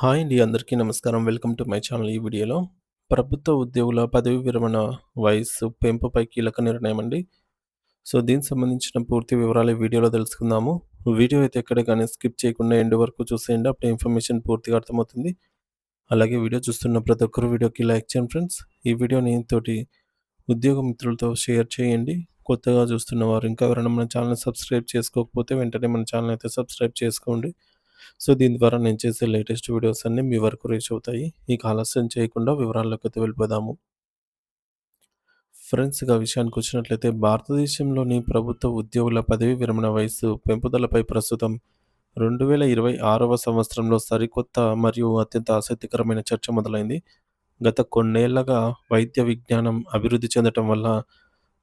Hi అండి. అందరికీ నమస్కారం. Welcome to my channel. ఈ వీడియోలో ప్రభుత్వ ఉద్యోగుల పదవీ విరమణ వయస్సు పెంపుపై కీలక నిర్ణయం అండి. దీనికి సంబంధించిన పూర్తి వివరాలు ఈ వీడియోలో తెలుసుకుందాము. వీడియో అయితే ఎక్కడ గాని స్కిప్ చేయకుండా ఎండ్ వరకు చూసేయండి. అప్పుడే ఇన్ఫర్మేషన్ పూర్తిగా అర్థమవుతుంది. అలాగే వీడియో చూస్తున్న ప్రతి ఒక్కరు వీడియోకి లైక్ చేయండి ఫ్రెండ్స్. ఈ వీడియోని తోటి ఉద్యోగ మిత్రులతో షేర్ చేయండి. కొత్తగా చూస్తున్న వారు ఇంకా ఎవరైనా మన ఛానల్‌ని సబ్స్క్రైబ్ చేసుకోకపోతే వెంటనే మన ఛానల్ అయితే సబ్స్క్రైబ్ చేసుకోండి. దీని ద్వారా నేను చేసే లేటెస్ట్ వీడియోస్ అన్నీ మీ వరకు రీచ్ అవుతాయి. ఇక ఆలస్యం చేయకుండా వివరాల్లోకైతే వెళ్ళిపోదాము. ఫ్రెండ్స్ ఇక విషయానికొచ్చినట్లయితే భారతదేశంలోని ప్రభుత్వ ఉద్యోగుల పదవీ విరమణ వయస్సు పెంపుదలపై ప్రస్తుతం 2026వ సంవత్సరంలో సరికొత్త మరియు అత్యంత ఆసక్తికరమైన చర్చ మొదలైంది. గత కొన్నేళ్లగా వైద్య విజ్ఞానం అభివృద్ధి చెందటం వల్ల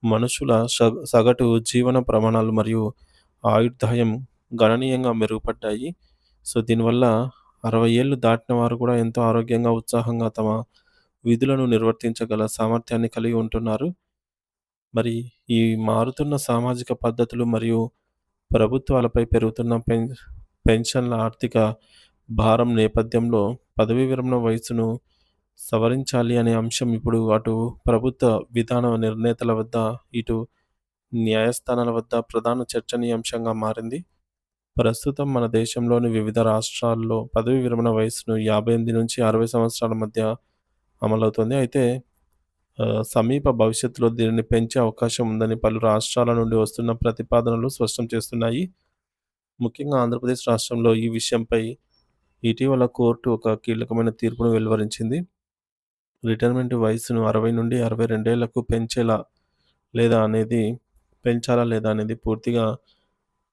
మనుషుల సగటు జీవన ప్రమాణాలు మరియు ఆయుర్దాయం గణనీయంగా మెరుగుపడ్డాయి. దీనివల్ల 60 ఏళ్ళు దాటిన వారు కూడా ఎంతో ఆరోగ్యంగా, ఉత్సాహంగా తమ విధులను నిర్వర్తించగల సామర్థ్యాన్ని కలిగి ఉంటున్నారు. మరి ఈ మారుతున్న సామాజిక పద్ధతులు మరియు ప్రభుత్వాలపై పెరుగుతున్న పెన్షన్ల ఆర్థిక భారం నేపథ్యంలో పదవీ విరమణ వయస్సును సవరించాలి అనే అంశం ఇప్పుడు అటు ప్రభుత్వ విధాన నిర్ణేతల వద్ద, ఇటు న్యాయస్థానాల వద్ద ప్రధాన చర్చనీయాంశంగా మారింది. ప్రస్తుతం మన దేశంలోని వివిధ రాష్ట్రాల్లో పదవీ విరమణ వయస్సును 58 నుంచి 60 సంవత్సరాల మధ్య అమలవుతుంది. అయితే సమీప భవిష్యత్తులో దీనిని పెంచే అవకాశం ఉందని పలు రాష్ట్రాల నుండి వస్తున్న ప్రతిపాదనలు స్పష్టం చేస్తున్నాయి. ముఖ్యంగా ఆంధ్రప్రదేశ్ రాష్ట్రంలో ఈ విషయంపై ఇటీవల కోర్టు ఒక కీలకమైన తీర్పును వెలువరించింది. రిటైర్మెంట్ వయస్సును 60 నుండి 62 ఏళ్లకు పెంచాలా లేదా అనేది పూర్తిగా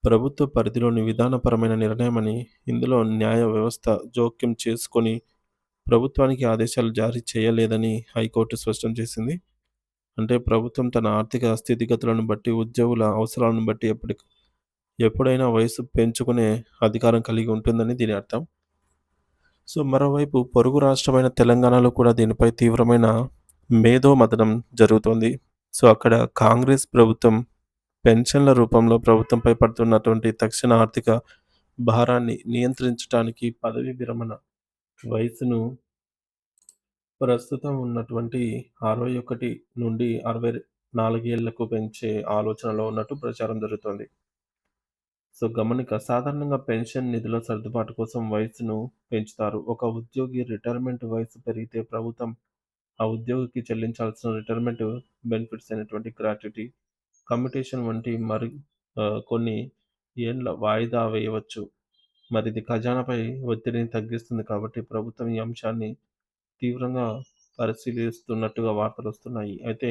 ప్రభుత్వ పరిధిలోని విధానపరమైన నిర్ణయమని, ఇందులో న్యాయ వ్యవస్థ జోక్యం చేసుకొని ప్రభుత్వానికి ఆదేశాలు జారీ చేయలేదని హైకోర్టు స్పష్టం చేసింది. అంటే ప్రభుత్వం తన ఆర్థిక స్థితిగతులను బట్టి, ఉద్యోగుల అవసరాలను బట్టి ఎప్పుడైనా వయసు పెంచుకునే అధికారం కలిగి ఉంటుందని దీని అర్థం. మరోవైపు పొరుగు రాష్ట్రమైన తెలంగాణలో కూడా దీనిపై తీవ్రమైన మేధోమథనం జరుగుతోంది. అక్కడ కాంగ్రెస్ ప్రభుత్వం పెన్షన్ల రూపంలో ప్రభుత్వంపై పడుతున్నటువంటి తక్షణ ఆర్థిక భారాన్ని నియంత్రించటానికి పదవీ విరమణ వయసును ప్రస్తుతం ఉన్నటువంటి 61 నుండి 64 ఏళ్లకు పెంచే ఆలోచనలో ఉన్నట్టు ప్రచారం జరుగుతోంది. గమనిక సాధారణంగా పెన్షన్ నిధుల సర్దుబాటు కోసం వయసును పెంచుతారు. ఒక ఉద్యోగి రిటైర్మెంట్ వయసు పెరిగితే ప్రభుత్వం ఆ ఉద్యోగికి చెల్లించాల్సిన రిటైర్మెంట్ బెనిఫిట్స్ అయినటువంటి గ్రాట్యుటీ, కమ్యుటేషన్ వంటి కొన్ని ఏండ్ల వాయిదా వేయవచ్చు. మరి ఇది ఖజానాపై ఒత్తిడిని తగ్గిస్తుంది కాబట్టి ప్రభుత్వం ఈ అంశాన్ని తీవ్రంగా పరిశీలిస్తున్నట్టుగా వార్తలొస్తున్నాయి. అయితే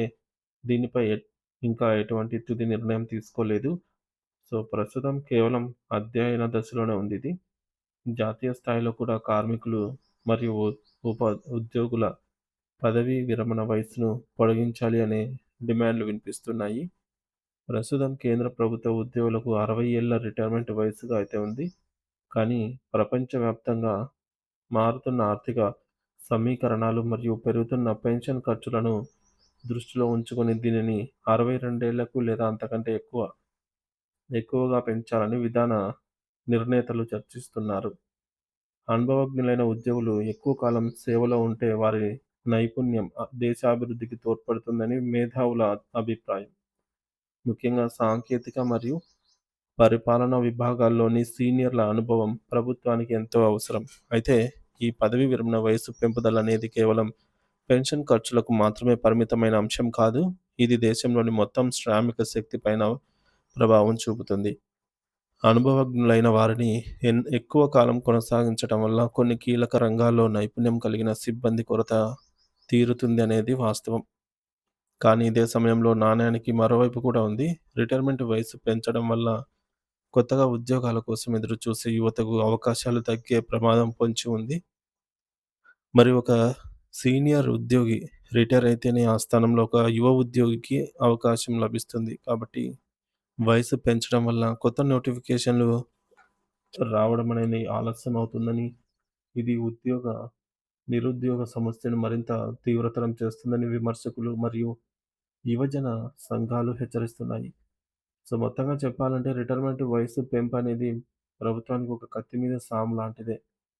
దీనిపై ఇంకా ఎటువంటి తుది నిర్ణయం తీసుకోలేదు. ప్రస్తుతం కేవలం అధ్యయన దశలోనే ఉందిది. జాతీయ స్థాయిలో కూడా కార్మికులు మరియు ఉప ఉద్యోగుల పదవీ విరమణ వయస్సును పొడిగించాలి అనే డిమాండ్‌లు వినిపిస్తున్నాయి. ప్రస్తుతం కేంద్ర ప్రభుత్వ ఉద్యోగులకు 60 ఏళ్ల రిటైర్మెంట్ వయస్సుగా అయితే ఉంది. కానీ ప్రపంచవ్యాప్తంగా మారుతున్న ఆర్థిక సమీకరణాలు మరియు పెరుగుతున్న పెన్షన్ ఖర్చులను దృష్టిలో ఉంచుకొని దీనిని 62 ఏళ్లకు లేదా అంతకంటే ఎక్కువగా పెంచాలని విధాన నిర్ణేతలు చర్చిస్తున్నారు. అనుభవజ్ఞులైన ఉద్యోగులు ఎక్కువ కాలం సేవలో ఉంటే వారి నైపుణ్యం దేశాభివృద్ధికి తోడ్పడుతుందని మేధావుల అభిప్రాయం. ముఖ్యంగా సాంకేతిక మరియు పరిపాలనా విభాగాల్లోని సీనియర్ల అనుభవం ప్రభుత్వానికి ఎంతో అవసరం. అయితే ఈ పదవీ విరమణ వయస్సు పెంపుదల అనేది కేవలం పెన్షన్ ఖర్చులకు మాత్రమే పరిమితమైన అంశం కాదు. ఇది దేశంలోని మొత్తం శ్రామిక శక్తి పైన ప్రభావం చూపుతుంది. అనుభవజ్ఞులైన వారిని ఎక్కువ కాలం కొనసాగించటం వల్ల కొన్ని కీలక రంగాల్లో నైపుణ్యం కలిగిన సిబ్బంది కొరత తీరుతుంది అనేది వాస్తవం. కానీ ఇదే సమయంలో నాణేనికి మరోవైపు కూడా ఉంది. రిటైర్మెంట్ వయస్సు పెంచడం వల్ల కొత్తగా ఉద్యోగాల కోసం ఎదురుచూసే యువతకు అవకాశాలు తగ్గే ప్రమాదం పొంచి ఉంది. మరి ఒక సీనియర్ ఉద్యోగి రిటైర్ అయితేనే ఆ స్థానంలో ఒక యువ ఉద్యోగికి అవకాశం లభిస్తుంది. కాబట్టి వయసు పెంచడం వల్ల కొత్త నోటిఫికేషన్‌లు రావడం అనేది ఆలస్యం అవుతుందని, ఇది నిరుద్యోగ సమస్యను మరింత తీవ్రతరం చేస్తుందని విమర్శకులు మరియు యువజన సంఘాలు హెచ్చరిస్తున్నాయి. మొత్తంగా చెప్పాలంటే రిటైర్మెంట్ వయస్సు పెంపనేది ప్రభుత్వానికి ఒక కత్తి మీద సాము లాంటిదే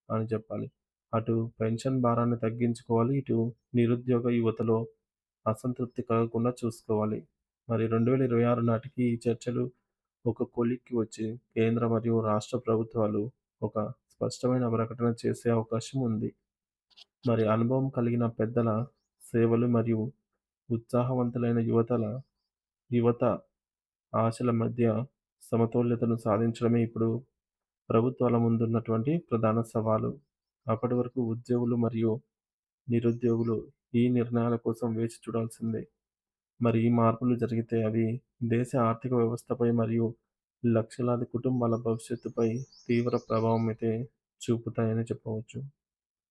అని చెప్పాలి. అటు పెన్షన్ భారాన్ని తగ్గించుకోవాలి. ఇటు నిరుద్యోగ యువతలో అసంతృప్తి కలగకుండా చూసుకోవాలి. మరి 2026 నాటికి ఈ చర్చలు ఒక కొలిక్కి వచ్చి కేంద్ర మరియు రాష్ట్ర ప్రభుత్వాలు ఒక స్పష్టమైన ప్రకటన చేసే అవకాశం ఉంది. మరి అనుభవం కలిగిన పెద్దల సేవలు మరియు ఉత్సాహవంతులైన యువత ఆశల మధ్య సమతుల్యతను సాధించడమే ఇప్పుడు ప్రభుత్వాల ముందున్నటువంటి ప్రధాన సవాలు. అప్పటి వరకు ఉద్యోగులు మరియు నిరుద్యోగులు ఈ నిర్ణయాల కోసం వేచి చూడాల్సిందే. మరి ఈ మార్పులు జరిగితే అవి దేశ ఆర్థిక వ్యవస్థపై మరియు లక్షలాది కుటుంబాల భవిష్యత్తుపై తీవ్ర ప్రభావం అయితే చూపుతాయని చెప్పవచ్చు.